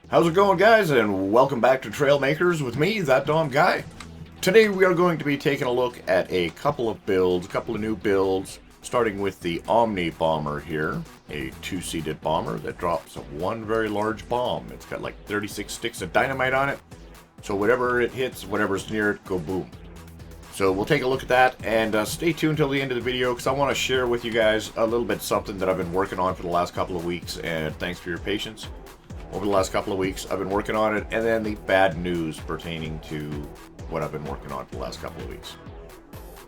How's it going, guys, and welcome back to Trailmakers with me, ThatDomGuy. Today we are going to be taking a look at a couple of new builds, starting with the Omni Bomber here, a two-seated bomber that drops one very large bomb. It's got like 36 sticks of dynamite on it, so whatever it hits, whatever's near it, go boom. So we'll take a look at that, and stay tuned till the end of the video, because I want to share with you guys a little bit something that I've been working on for the last couple of weeks, and thanks for your patience. Over the last couple of weeks, I've been working on it, and then the bad news pertaining to what I've been working on for the last couple of weeks.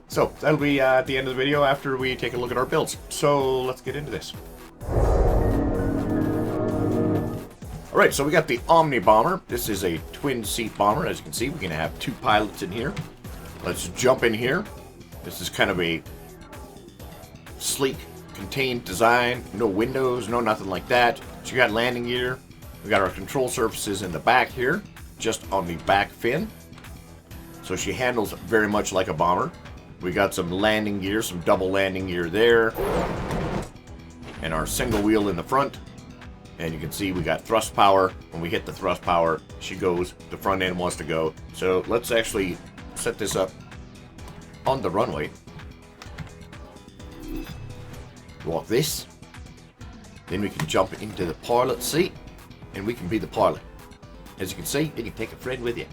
So, that'll be at the end of the video after we take a look at our builds. So, let's get into this. Alright, so we got the Omni Bomber. This is a twin-seat bomber. As you can see, we can have two pilots in here. Let's jump in here. This is kind of a sleek, contained design. No windows, no nothing like that. So you got landing gear. We got our control surfaces in the back here, just on the back fin. So she handles very much like a bomber. We got some landing gear, some double landing gear there. And our single wheel in the front. And you can see we got thrust power. When we hit the thrust power, she goes, the front end wants to go. So let's actually set this up on the runway. Like this. Then we can jump into the pilot seat. And we can be the pilot. As you can see, you can take a friend with you.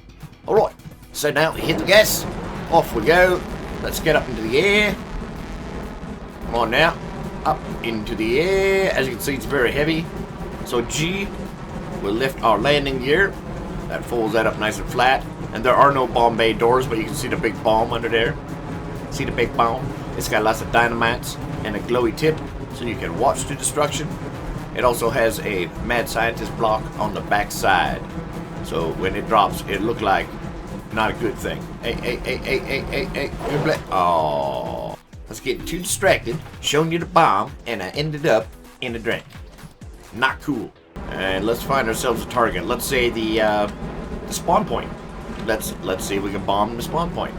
Alright, so now we hit the gas. Off we go. Let's get up into the air. Come on now. Up into the air. As you can see, it's very heavy. So G will lift our landing gear. That folds that up nice and flat. And there are no bomb bay doors, but you can see the big bomb under there. See the big bomb? It's got lots of dynamites and a glowy tip, so you can watch the destruction. It also has a mad scientist block on the back side. So when it drops, it look like not a good thing. Hey. Oh, I was getting too distracted, showing you the bomb, and I ended up in a drink. Not cool. And let's find ourselves a target. Let's say the spawn point. Let's see if we can bomb the spawn point.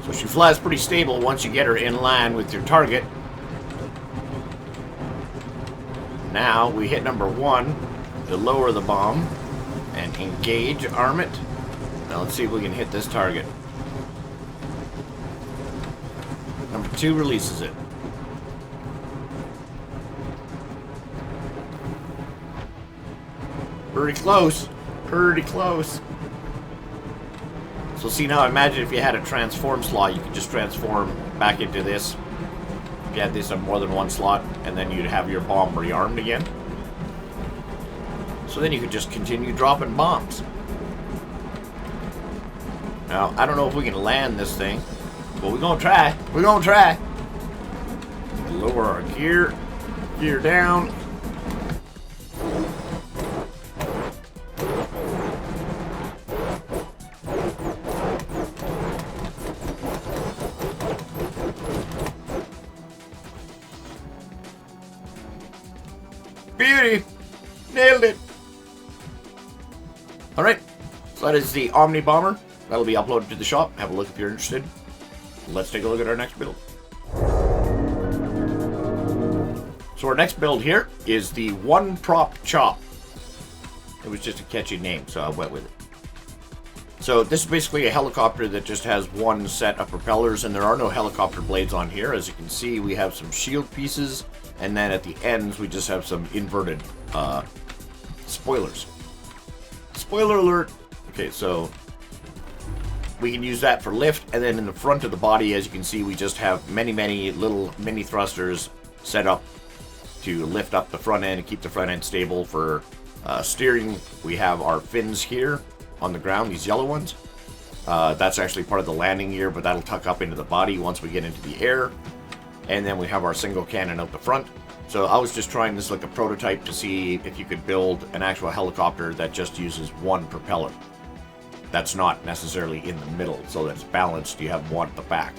So she flies pretty stable once you get her in line with your target. Now we hit number 1 to lower the bomb and engage, arm it. Now let's see if we can hit this target. Number 2 releases it. Pretty close. Pretty close. So see, now imagine if you had a transform slot, you could just transform back into this. You had this on more than one slot, and then you'd have your bomb rearmed again. So then you could just continue dropping bombs. Now, I don't know if we can land this thing, but we're gonna try. We're gonna try. Lower our gear down. Beauty! Nailed it! Alright, so that is the Omni Bomber. That'll be uploaded to the shop. Have a look if you're interested. Let's take a look at our next build. So our next build here is the One Prop Chop. It was just a catchy name, so I went with it. So this is basically a helicopter that just has one set of propellers, and there are no helicopter blades on here. As you can see, we have some shield pieces, and then at the ends we just have some inverted spoilers. Spoiler alert! Okay, so we can use that for lift, and then in the front of the body, as you can see, we just have many little mini thrusters set up to lift up the front end and keep the front end stable. For steering, we have our fins here on the ground, these yellow ones. That's actually part of the landing gear, but that'll tuck up into the body once we get into the air. And then we have our single cannon out the front. So I was just trying this like a prototype to see if you could build an actual helicopter that just uses one propeller. That's not necessarily in the middle, so that's balanced. You have one at the back.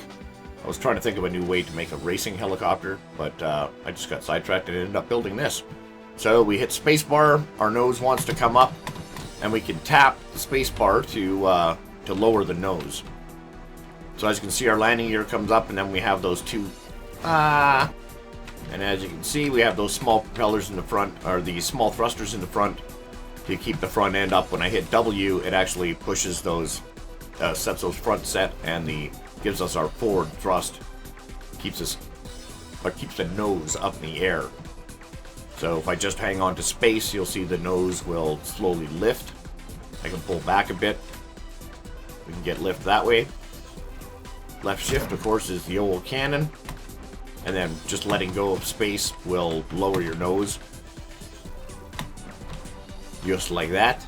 I was trying to think of a new way to make a racing helicopter, but I just got sidetracked and ended up building this. So we hit spacebar, our nose wants to come up, and we can tap the spacebar to lower the nose. So as you can see, our landing gear comes up, and then we have those two. And as you can see, we have those small propellers in the front, or the small thrusters in the front, to keep the front end up. When I hit W, it actually pushes those, sets those front set, and gives us our forward thrust. Keeps the nose up in the air. So if I just hang on to space, you'll see the nose will slowly lift. I can pull back a bit. We can get lift that way. Left shift, of course, is the old cannon. And then just letting go of space will lower your nose. Just like that.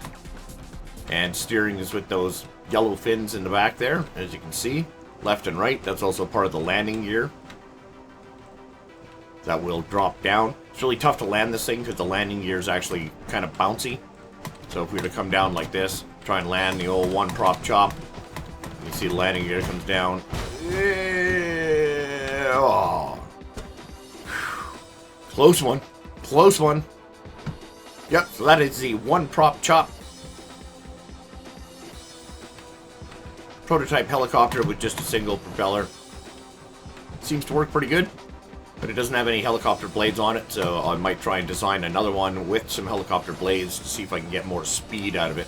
And steering is with those yellow fins in the back there, as you can see. Left and right, that's also part of the landing gear. That will drop down. It's really tough to land this thing because the landing gear is actually kind of bouncy. So if we were to come down like this, try and land the old one prop chop, you can see the landing gear comes down. Yeah. Oh. Close one. Close one. Yep, so that is the one prop chop. Prototype helicopter with just a single propeller. Seems to work pretty good, but it doesn't have any helicopter blades on it, so I might try and design another one with some helicopter blades to see if I can get more speed out of it.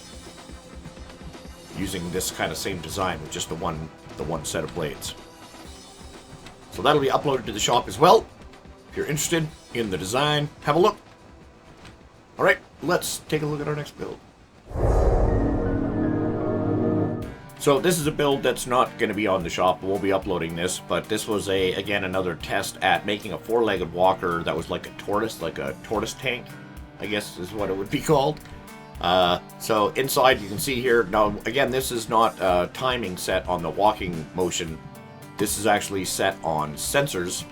Using this kind of same design with just the one set of blades. So that'll be uploaded to the shop as well. If you're interested in the design, have a look. Alright, let's take a look at our next build. So this is a build that's not going to be on the shop. We'll be uploading this, but this was again another test at making a four-legged walker that was like a tortoise tank, I guess is what it would be called. So inside you can see here, now again this is not timing set on the walking motion. This is actually set on sensors.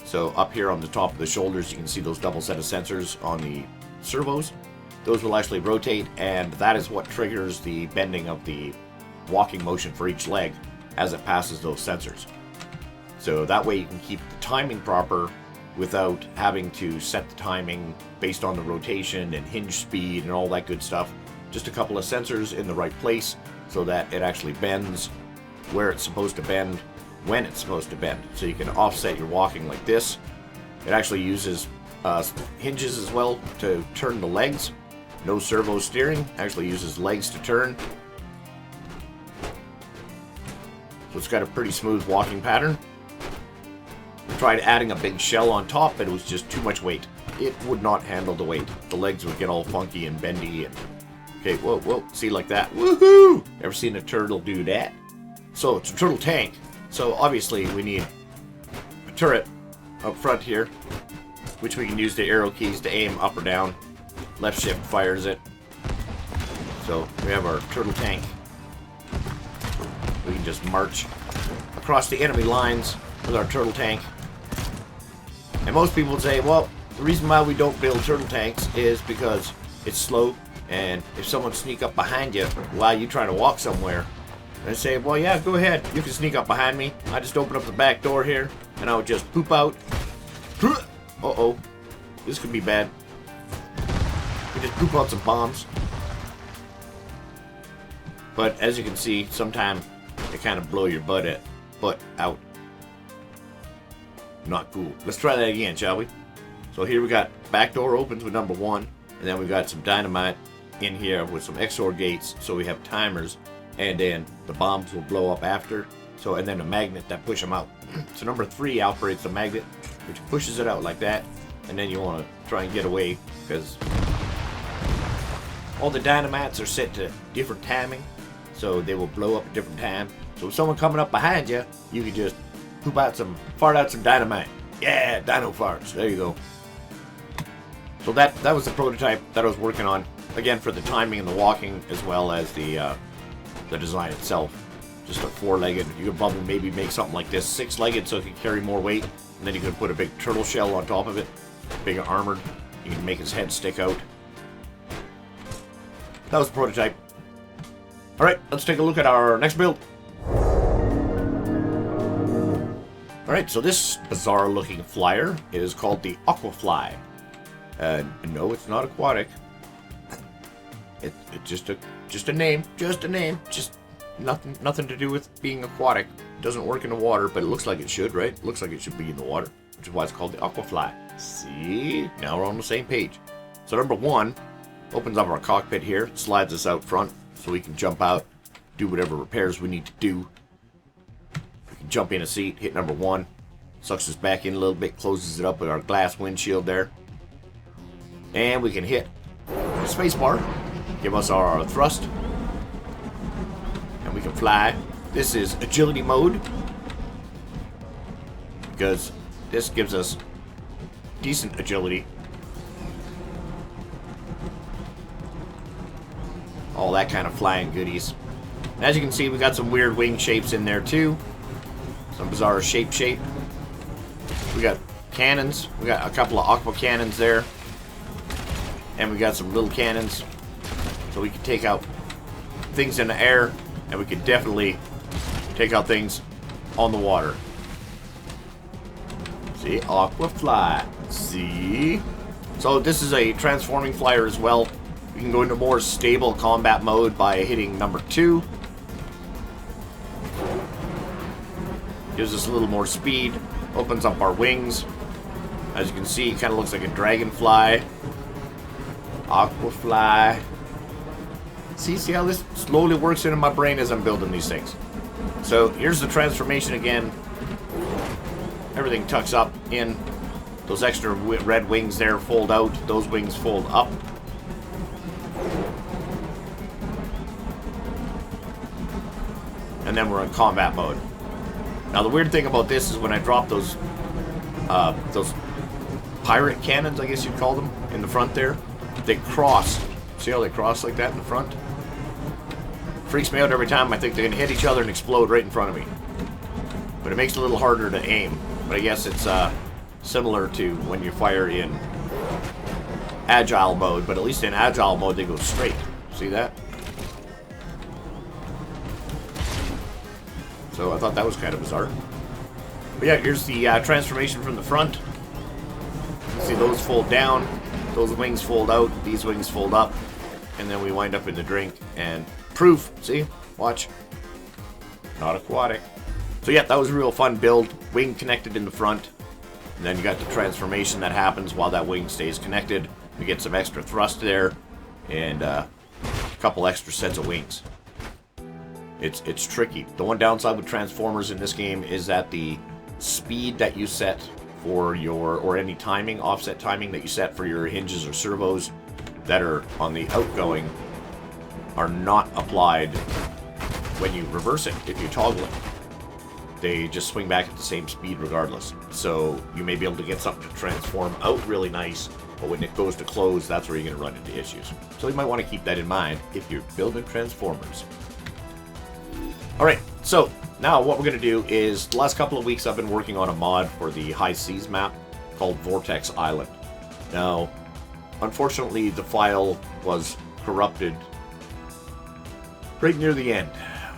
So up here on the top of the shoulders you can see those double set of sensors on the servos. Those will actually rotate, and that is what triggers the bending of the walking motion for each leg as it passes those sensors. So that way you can keep the timing proper without having to set the timing based on the rotation and hinge speed and all that good stuff. Just a couple of sensors in the right place so that it actually bends where it's supposed to bend, when it's supposed to bend. So you can offset your walking like this. It actually uses hinges as well to turn the legs. No servo steering, actually uses legs to turn. So it's got a pretty smooth walking pattern. Tried adding a big shell on top, but it was just too much weight. It would not handle the weight. The legs would get all funky and bendy. And okay, whoa, see, like that. Woohoo! Ever seen a turtle do that? So it's a turtle tank. So obviously we need a turret up front here, which we can use the arrow keys to aim up or down. Left shift fires it. So we have our turtle tank. We can just march across the enemy lines with our turtle tank. And most people would say, well, the reason why we don't build turtle tanks is because it's slow, and if someone sneak up behind you while you're trying to walk somewhere, and I say, well, yeah, go ahead, you can sneak up behind me. I just open up the back door here, and I would just poop out. Uh-oh, this could be bad. We just poop out some bombs. But as you can see, sometimes they kind of blow your butt out. Not cool. Let's try that again, shall we? So here we got back door opens with number 1, and then we got some dynamite in here with some XOR gates, so we have timers, and then the bombs will blow up after. So, and then a magnet that push them out. So number 3 operates the magnet, which pushes it out like that, and then you want to try and get away because all the dynamites are set to different timing, so they will blow up at different time. So if someone coming up behind you, you can just fart out some dynamite. Yeah, dino farts. There you go. So that was the prototype that I was working on, again for the timing and the walking, as well as the design itself. Just a 4-legged. You could probably maybe make something like this 6-legged so it can carry more weight, and then you could put a big turtle shell on top of it, big armored. You can make his head stick out. That was the prototype. Alright, let's take a look at our next build. Alright, so this bizarre looking flyer is called the Aquafly. No, it's not aquatic. It's just a name, just nothing to do with being aquatic. It doesn't work in the water, but it looks like it should, right? It looks like it should be in the water, which is why it's called the Aquafly. See? Now we're on the same page. So number 1, Opens up our cockpit here, slides us out front so we can jump out, do whatever repairs we need to do. We can jump in a seat, hit number 1, sucks us back in a little bit, closes it up with our glass windshield there. And we can hit the space bar, give us our thrust, and we can fly. This is agility mode, because this gives us decent agility. All that kind of flying goodies. And as you can see, we got some weird wing shapes in there too. Some bizarre shape. We got cannons. We got a couple of aqua cannons there. And we got some little cannons. So we can take out things in the air. And we can definitely take out things on the water. See? Aquafly. See? So this is a transforming flyer as well. We can go into more stable combat mode by hitting number 2. Gives us a little more speed. Opens up our wings. As you can see, it kind of looks like a dragonfly. Aquafly. See how this slowly works into my brain as I'm building these things. So here's the transformation again. Everything tucks up in. Those extra red wings there fold out. Those wings fold up. And then we're in combat mode. Now the weird thing about this is when I drop those pirate cannons, I guess you'd call them, in the front there, they cross. See how they cross like that in the front? Freaks me out every time. I think they're gonna hit each other and explode right in front of me. But it makes it a little harder to aim. But I guess it's similar to when you fire in agile mode, but at least in agile mode they go straight. See that? So I thought that was kind of bizarre. But yeah, here's the transformation from the front. See, those fold down, those wings fold out, these wings fold up, and then we wind up in the drink and proof. See? Watch. Not aquatic. So yeah, that was a real fun build. Wing connected in the front. And then you got the transformation that happens while that wing stays connected. We get some extra thrust there, and a couple extra sets of wings. It's tricky. The one downside with Transformers in this game is that the speed that you set for your, or any timing, offset timing that you set for your hinges or servos that are on the outgoing are not applied when you reverse it, if you toggle it. They just swing back at the same speed regardless. So you may be able to get something to transform out really nice, but when it goes to close, that's where you're going to run into issues. So you might want to keep that in mind if you're building Transformers. Alright, so now what we're going to do is, the last couple of weeks I've been working on a mod for the High Seas map called Vortex Island. Now, unfortunately the file was corrupted right near the end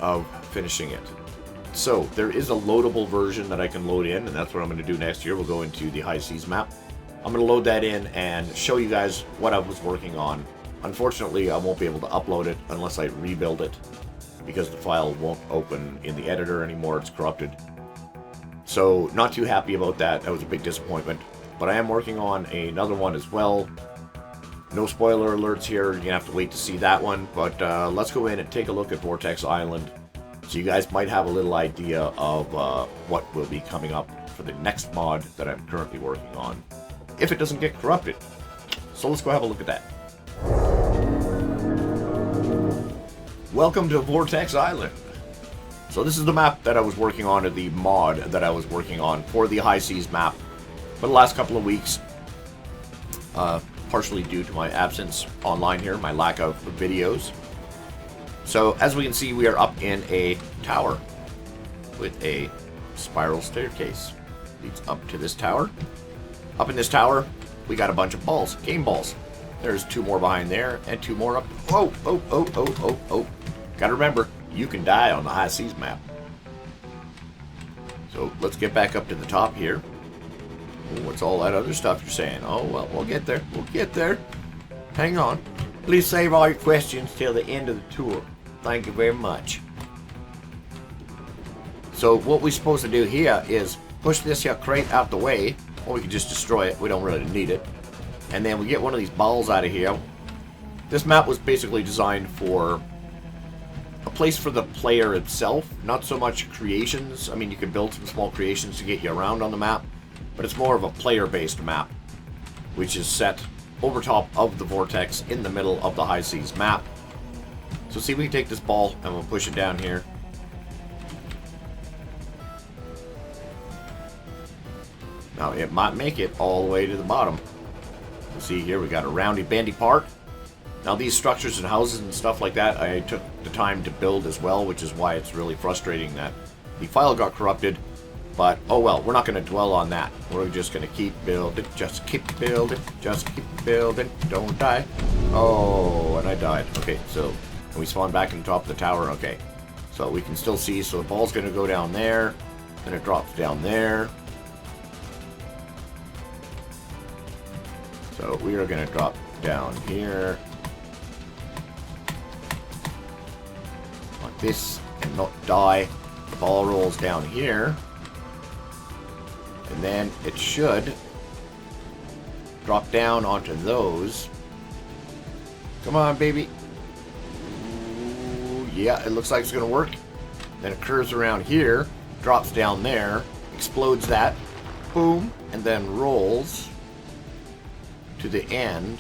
of finishing it. So, there is a loadable version that I can load in, and that's what I'm going to do next year. We'll go into the High Seas map. I'm going to load that in and show you guys what I was working on. Unfortunately, I won't be able to upload it unless I rebuild it, because the file won't open in the editor anymore. It's corrupted. So, not too happy about that. That was a big disappointment. But I am working on another one as well. No spoiler alerts here. You're going to have to wait to see that one. But let's go in and take a look at Vortex Island. So you guys might have a little idea of what will be coming up for the next mod that I'm currently working on, if it doesn't get corrupted. So let's go have a look at that. Welcome to Vortex Island. So this is the map that I was working on, or the mod that I was working on for the High Seas map for the last couple of weeks. Partially due to my absence online here, my lack of videos. So, as we can see, we are up in a tower with a spiral staircase. Leads up to this tower. Up in this tower, we got a bunch of balls, game balls. There's 2 more behind there, and 2 more up. Oh. Gotta remember, you can die on the High Seas map. So, let's get back up to the top here. Oh, what's all that other stuff you're saying? Oh, well, we'll get there. We'll get there. Hang on. Please save all your questions till the end of the tour. Thank you very much. So what we're supposed to do here is push this here crate out the way, or we can just destroy it. We don't really need it. And then we get one of these balls out of here, This map was basically designed for a place for the player itself, not so much creations. I mean, you can build some small creations to get you around on the map, but it's more of a player-based map, which is set over top of the vortex in the middle of the high seas map. So see, we can take this ball and we'll push it down here. Now, it might make it all the way to the bottom. You see here, we got a roundy bendy part. Now, these structures and houses and stuff like that, I took the time to build as well, which is why it's really frustrating that the file got corrupted. But, oh well, we're not going to dwell on that. We're just going to keep building, just keep building, just keep building, don't die. Oh, and I died. Okay, so can we spawn back on top of the tower? Okay, so we can still see, so the ball's going to go down there, then it drops down there. So we are going to drop down here. Like this, and not die. The ball rolls down here. And then it should drop down onto those. Come on, baby. Ooh, yeah, it looks like it's going to work. Then it curves around here, drops down there, explodes that, boom, and then rolls to the end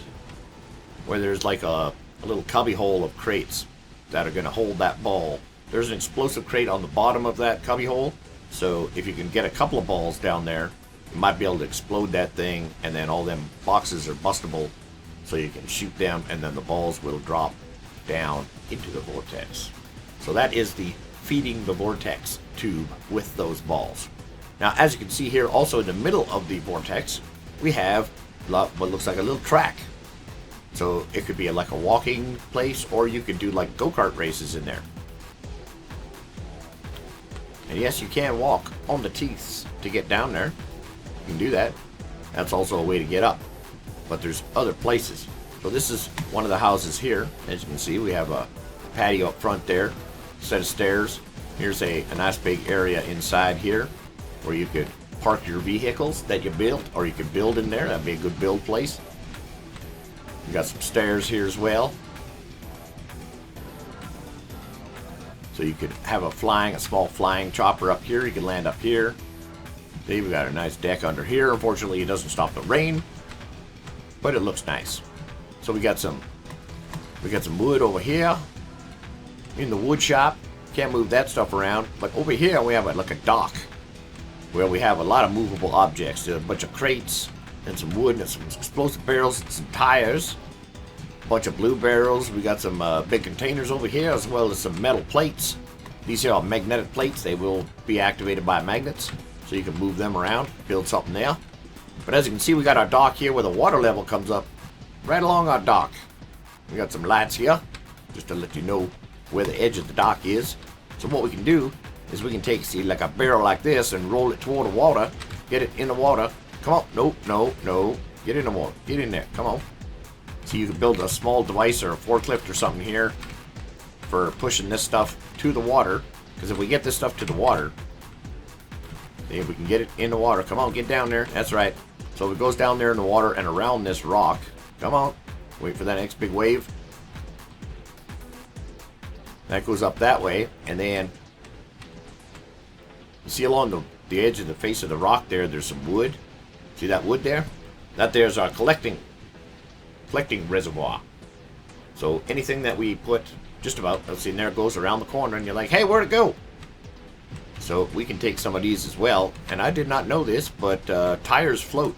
where there's like a little cubby hole of crates that are going to hold that ball. There's an explosive crate on the bottom of that cubby hole. So if you can get a couple of balls down there, you might be able to explode that thing, and then all them boxes are bustable, so you can shoot them, and then the balls will drop down into the vortex. So that is the feeding the vortex tube with those balls. Now, as you can see here, also in the middle of the vortex, we have what looks like a little track. So it could be like a walking place, or you could do like go-kart races in there. And yes, you can walk on the teeth to get down there. You can do that. That's also a way to get up. But there's other places. So this is one of the houses here. As you can see, we have a patio up front there, set of stairs. Here's a nice big area inside here where you could park your vehicles that you built, or you could build in there. That'd be a good build place. You got some stairs here as well. So you could have a small flying chopper up here. You can land up here. See, we got a nice deck under here. Unfortunately, it doesn't stop the rain, but it looks nice. So we got some wood over here in the wood shop. Can't move that stuff around. But over here we have like a dock where we have a lot of movable objects. There's a bunch of crates and some wood and some explosive barrels and some tires. A bunch of blue barrels. We got some big containers over here, as well as some metal plates. These here are magnetic plates. They will be activated by magnets, so you can move them around, build something there. But as you can see, we got our dock here where the water level comes up right along our dock. We got some lights here just to let you know where the edge of the dock is. So what we can do is we can take, see, like a barrel like this and roll it toward the water, get it in the water. Come on, no, get in the water, get in there, come on. So you can build a small device or a forklift or something here for pushing this stuff to the water. Because if we get this stuff to the water, then we can get it in the water. Come on, get down there. That's right. So it goes down there in the water and around this rock. Come on. Wait for that next big wave. That goes up that way. And then you see along the edge of the face of the rock there, there's some wood. See that wood there? That there's our collecting reservoir. So anything that we put, just about, let's see, and there it goes around the corner, and you're like, hey, where'd it go? So we can take some of these as well. And I did not know this, but tires float.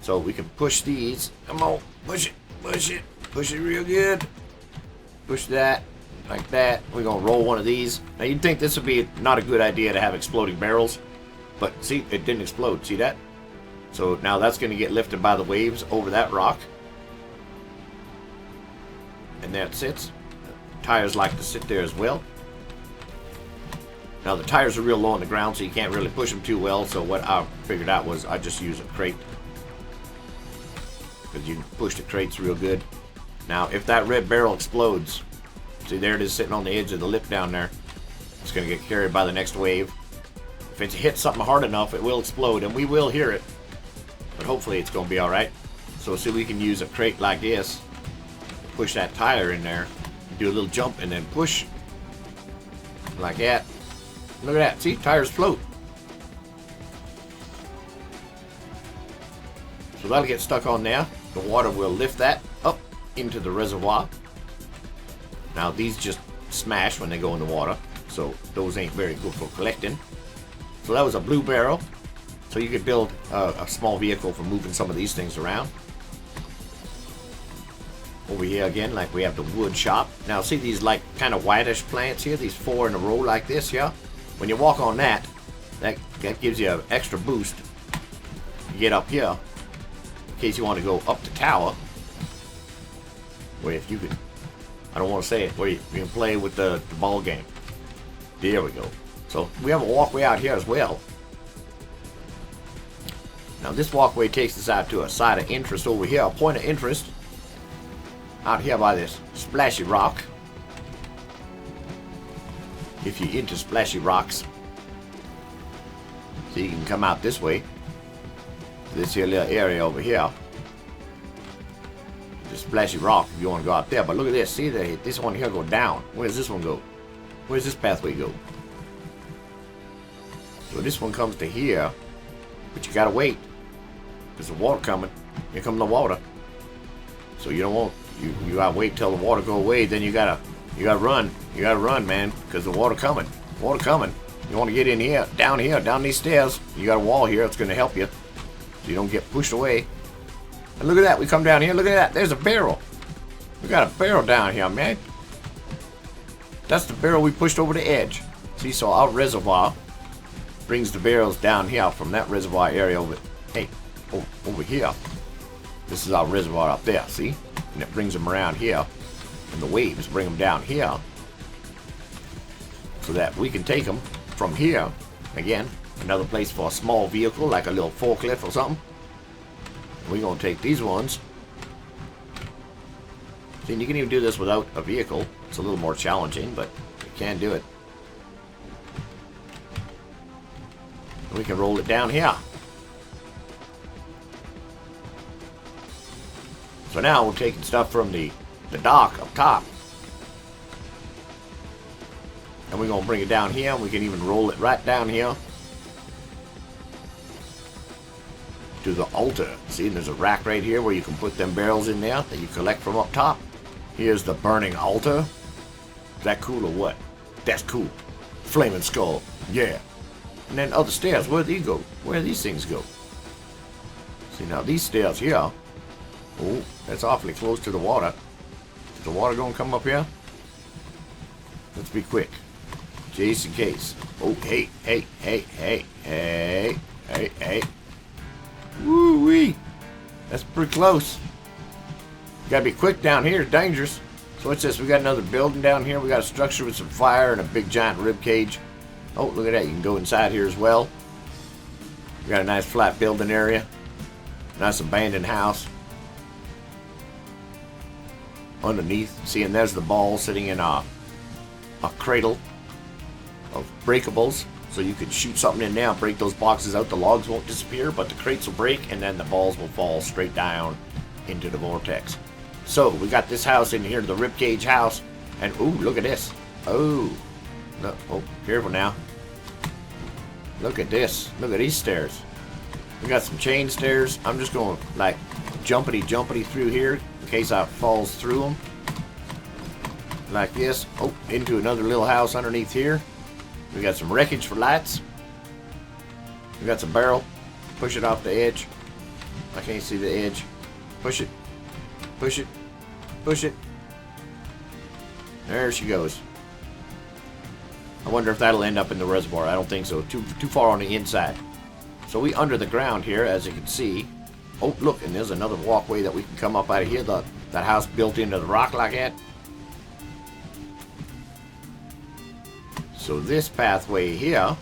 So we can push these. Come on, push it real good. Push that, like that. We're gonna roll one of these. Now you'd think this would be not a good idea to have exploding barrels, but see, it didn't explode. See that? So now that's gonna get lifted by the waves over that rock. And there it sits. Tires like to sit there as well. Now the tires are real low on the ground, so you can't really push them too well. So what I figured out was I just use a crate, because you can push the crates real good. Now if that red barrel explodes, see there it is sitting on the edge of the lip down there. It's going to get carried by the next wave. If it hits something hard enough, it will explode, and we will hear it. But hopefully it's going to be alright. So see, we can use a crate like this, push that tire in there, do a little jump, and then push like that. Look at that. See, tires float. So that'll get stuck on there. The water will lift that up into the reservoir. Now these just smash when they go in the water, so those ain't very good for collecting. So that was a blue barrel. So you could build a small vehicle for moving some of these things around. Over here again, like we have the wood shop. Now see these like kind of whitish plants here, these 4 in a row like this, yeah? When you walk on that gives you an extra boost. You get up here, in case you want to go up the tower. Where if you could, I don't want to say it, where you can play with the ball game. There we go. So we have a walkway out here as well. Now this walkway takes us out to a site of interest over here, a point of interest. Out here by this splashy rock. If you're into splashy rocks. So you can come out this way. This here little area over here. The splashy rock if you want to go out there. But look at this. See this one here go down. Where does this one go? Where does this pathway go? So this one comes to here. But you gotta wait. There's the water coming. Here comes the water. So you don't want you gotta wait till the water go away, then you gotta run. You gotta run, man, because the water coming. Water coming. You wanna get in here, down these stairs. You got a wall here, it's gonna help you. So you don't get pushed away. And look at that, we come down here, look at that, there's a barrel. We got a barrel down here, man. That's the barrel we pushed over the edge. See, so our reservoir brings the barrels down here from that reservoir area over. Hey, over here. This is our reservoir up there, see? And it brings them around here. And the waves bring them down here. So that we can take them from here. Again, another place for a small vehicle, like a little forklift or something. We're going to take these ones. See, you can even do this without a vehicle. It's a little more challenging, but you can do it. And we can roll it down here. So now we're taking stuff from the dock up top. And we're going to bring it down here. We can even roll it right down here to the altar. See, there's a rack right here where you can put them barrels in there that you collect from up top. Here's the burning altar. Is that cool or what? That's cool. Flaming skull. Yeah. And then other stairs. Where do these go? Where do these things go? See, now these stairs here. Oh, that's awfully close to the water. Is the water gonna come up here? Let's be quick. Just in case. Oh, hey. Woo-wee. That's pretty close. You gotta be quick down here. It's dangerous. So what's this? We got another building down here. We got a structure with some fire and a big giant rib cage. Oh, look at that. You can go inside here as well. We got a nice flat building area. Nice abandoned house. Underneath, see, and there's the ball sitting in a cradle of breakables, so you could shoot something in there and break those boxes out. The logs won't disappear, but the crates will break, and then the balls will fall straight down into the vortex. So we got this house in here, the ribcage house, and ooh, look at this. Oh, look, oh, careful now. Look at this. Look at these stairs. We got some chain stairs. I'm just going like jumpity through here in case I falls through them. Like this. Oh, into another little house underneath here. We got some wreckage for lights. We got some barrel. Push it off the edge. I can't see the edge. Push it. Push it. Push it. There she goes. I wonder if that'll end up in the reservoir. I don't think so. Too far on the inside. So we under the ground here, as you can see. Oh, look, and there's another walkway that we can come up out of here. That house built into the rock like that. So this pathway here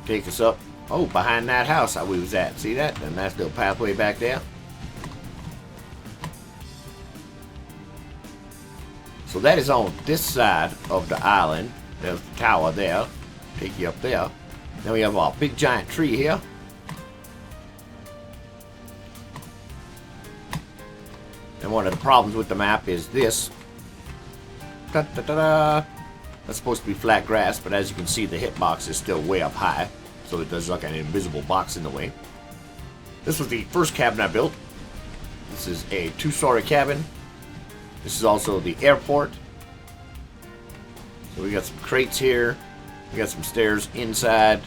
take us up. Oh, behind that house we was at. See that? And nice little pathway back there. So that is on this side of the island. There's the tower there. Take you up there. Then we have a big giant tree here. And one of the problems with the map is this. Da-da-da-da. That's supposed to be flat grass, but as you can see, the hitbox is still way up high. So it does look like an invisible box in the way. This was the first cabin I built. This is a 2-story cabin. This is also the airport. So we got some crates here. We got some stairs inside.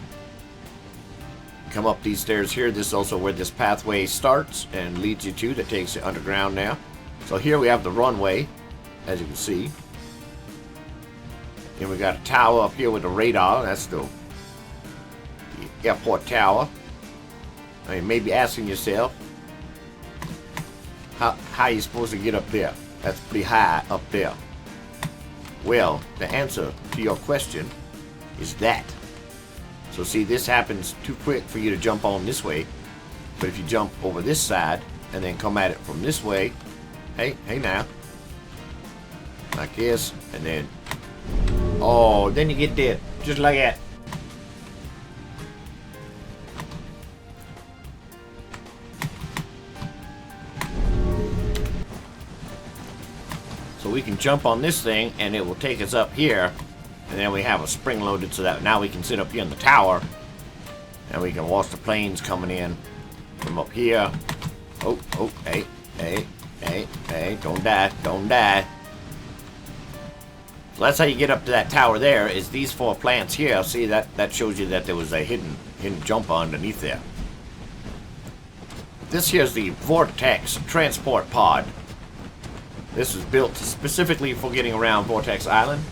Come up these stairs here. This is also where this pathway starts and leads you to, that takes you underground now. So here we have the runway, as you can see. And we got a tower up here with a radar. That's the airport tower. I mean, maybe asking yourself, how are you supposed to get up there? That's pretty high up there. Well, the answer to your question is that. So see, this happens too quick for you to jump on this way. But if you jump over this side and then come at it from this way, hey now, like this, and then, oh, then you get dead, just like that. So we can jump on this thing and it will take us up here, and then we have a spring loaded so that now we can sit up here in the tower and we can watch the planes coming in from up here. Oh, hey, don't die. So that's how you get up to that tower there, is these 4 plants here. See, that shows you that there was a hidden jump underneath there. This here's the Vortex transport pod. This was built specifically for getting around Vortex Island.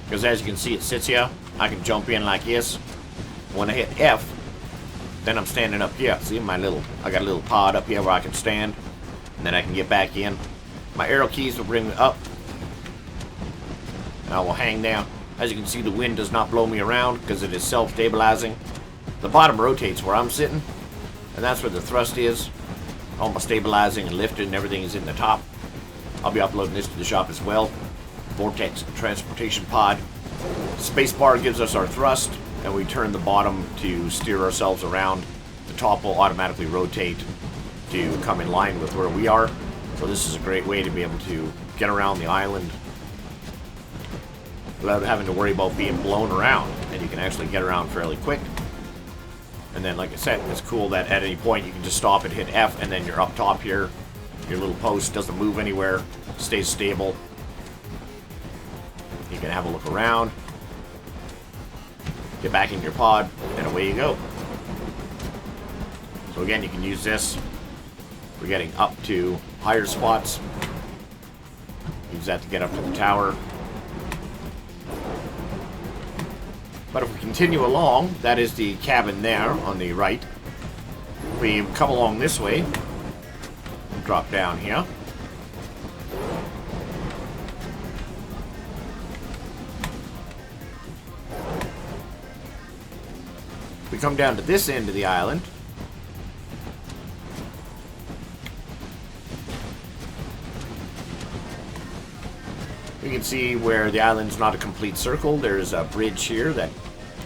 Because as you can see, it sits here. I can jump in like this. When I hit F, then I'm standing up here. See, I got a little pod up here where I can stand. And then I can get back in. My arrow keys will bring me up. And I will hang down. As you can see, the wind does not blow me around because it is self-stabilizing. The bottom rotates where I'm sitting. And that's where the thrust is. All my stabilizing and lifting and everything is in the top. I'll be uploading this to the shop as well. Vortex transportation pod. Spacebar gives us our thrust, and we turn the bottom to steer ourselves around. The top will automatically rotate to come in line with where we are. So this is a great way to be able to get around the island without having to worry about being blown around. And you can actually get around fairly quick. And then, like I said, it's cool that at any point you can just stop and hit F, and then you're up top here. Your little post doesn't move anywhere, stays stable. You can have a look around, get back in your pod, and away you go. So again, you can use this for getting up to higher spots. Use that to get up to the tower. But if we continue along, that is the cabin there on the right. We come along this way. Drop down here. We come down to this end of the island. We can see where the island's not a complete circle. There's a bridge here that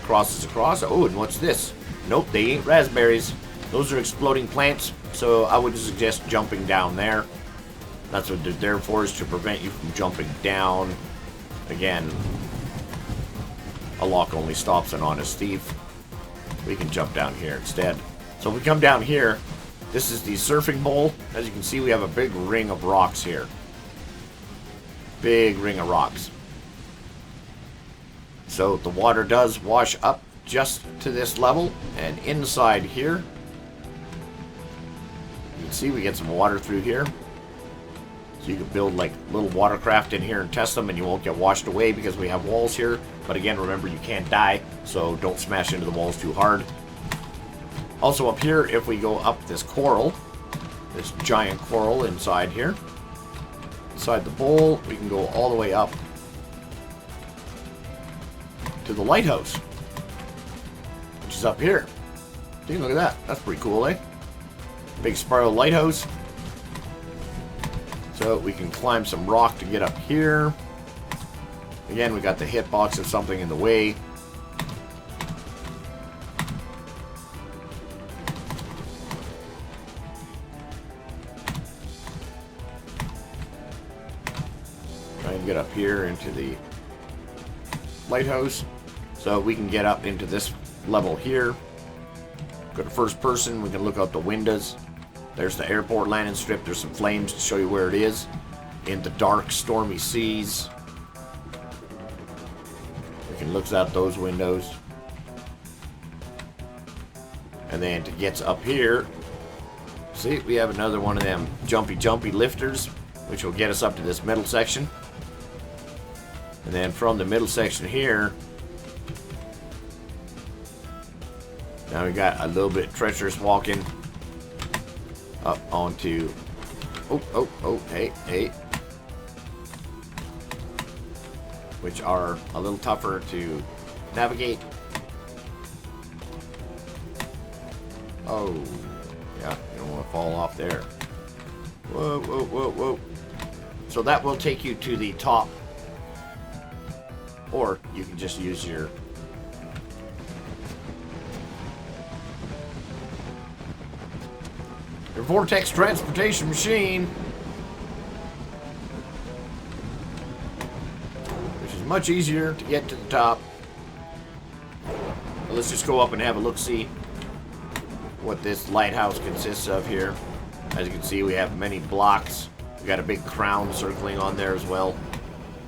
crosses across. Oh, and what's this? Nope, they ain't raspberries. Those are exploding plants, so I would suggest jumping down there. That's what they're there for, is to prevent you from jumping down. Again, a lock only stops an honest thief. We can jump down here instead. So if we come down here, this is the surfing bowl. As you can see, we have a big ring of rocks here. Big ring of rocks. So the water does wash up just to this level, and inside here, you can see we get some water through here. So you can build like little watercraft in here and test them, and you won't get washed away because we have walls here. But again, remember, you can't die, so don't smash into the walls too hard. Also up here, if we go up this coral, this giant coral inside here, inside the bowl, we can go all the way up to the lighthouse, which is up here. See, look at that. That's pretty cool, eh? Big spiral lighthouse. So we can climb some rock to get up here. Again, we got the hitbox of something in the way. get up here into the lighthouse. So we can get up into this level here. Go to first person, we can look out the windows. There's the airport landing strip. There's some flames to show you where it is. In the dark, stormy seas. We can look out those windows. And then to get up here, see, we have another one of them jumpy lifters, which will get us up to this middle section. And then from the middle section here, now we got a little bit treacherous walking up onto, hey, which are a little tougher to navigate. Oh, yeah, you don't want to fall off there. Whoa. So that will take you to the top, or you can just use your Vortex transportation machine, which is much easier to get to the top. Well, let's just go up and have a look-see what this lighthouse consists of here. As you can see, we have many blocks. We got a big crown circling on there as well.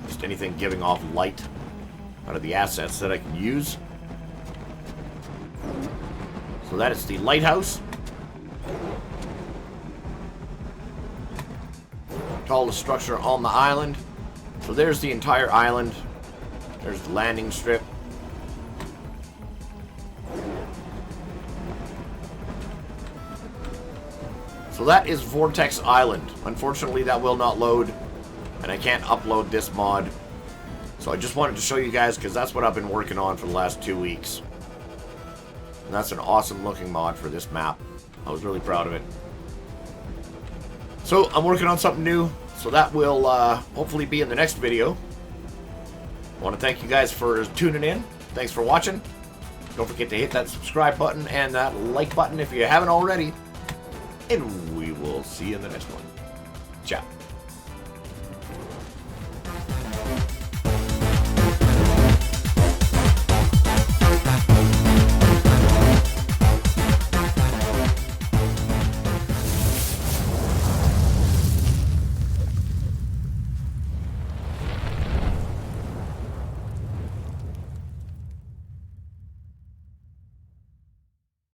Just anything giving off light out of the assets that I can use. So that is the lighthouse. Tallest structure on the island. So there's the entire island. There's the landing strip. So that is Vortex Island. Unfortunately, that will not load, and I can't upload this mod. So I just wanted to show you guys, because that's what I've been working on for the last 2 weeks. And that's an awesome looking mod for this map. I was really proud of it. So I'm working on something new, so that will hopefully be in the next video. I want to thank you guys for tuning in. Thanks for watching. Don't forget to hit that subscribe button and that like button if you haven't already. And we will see you in the next one. Ciao.